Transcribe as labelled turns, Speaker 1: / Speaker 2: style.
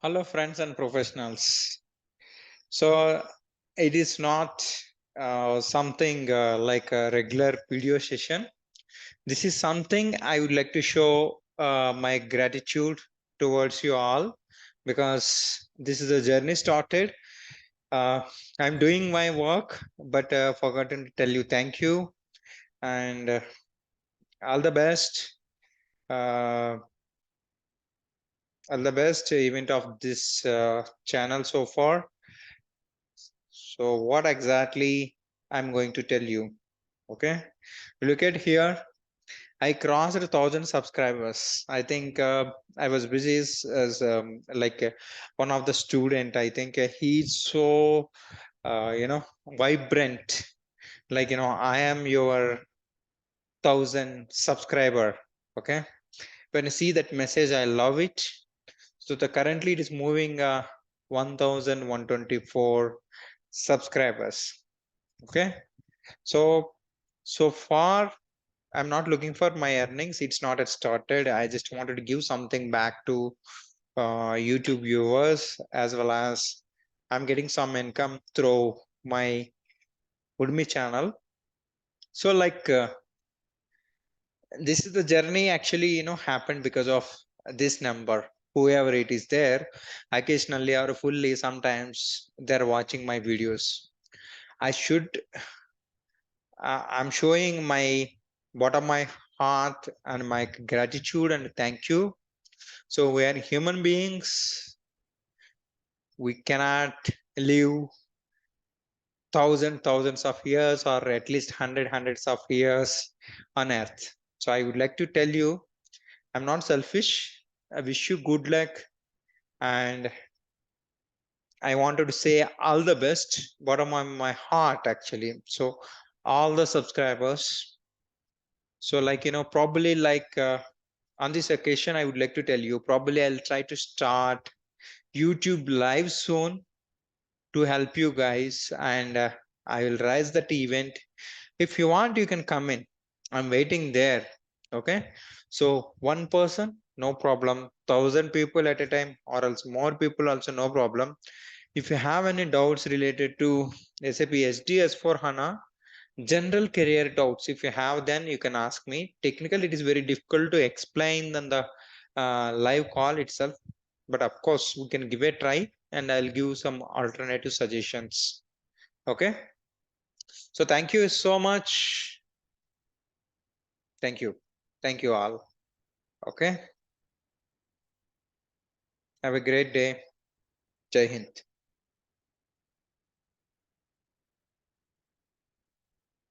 Speaker 1: Hello, friends and professionals. So it is not something like a regular video session. This is something I would like to show my gratitude towards you all because this is a journey started. Uh, I'm doing my work, but forgotten to tell you thank you and all the best. Uh, all the best event of this channel so far. So what exactly I'm going to tell you? Okay, look at here. I crossed 1,000 subscribers. I think I was busy as like one of the student. I think he's so vibrant. Like I am your 1,000 subscriber. Okay, when I see that message, I love it. So the currently it is moving 1,124 subscribers. Okay, so far I'm not looking for my earnings. It's not yet started. I just wanted to give something back to YouTube viewers, as well as I'm getting some income through my Udemy channel. So like this is the journey actually happened because of this number. Whoever it is there, occasionally or fully, sometimes they're watching my videos. I should I'm showing my bottom of my heart and my gratitude and thank you. So we are human beings. We cannot live thousands of years or at least hundreds of years on earth. So I would like to tell you, I'm not selfish. I wish you good luck, and I wanted to say all the best, bottom of my heart actually. So all the subscribers. So like probably like on this occasion, I would like to tell you, probably I'll try to start YouTube live soon to help you guys, and I will raise that event. If you want, you can come in. I'm waiting there. Okay. So one person, no problem. 1,000 people at a time, or else more people also, no problem. If you have any doubts related to SAP SD S4 HANA, general career doubts, if you have, then you can ask me. Technically, it is very difficult to explain than the live call itself, but of course, we can give a try, and I'll give some alternative suggestions. Okay. So thank you so much. Thank you. Thank you all. Okay. Have a great day. Jai Hind.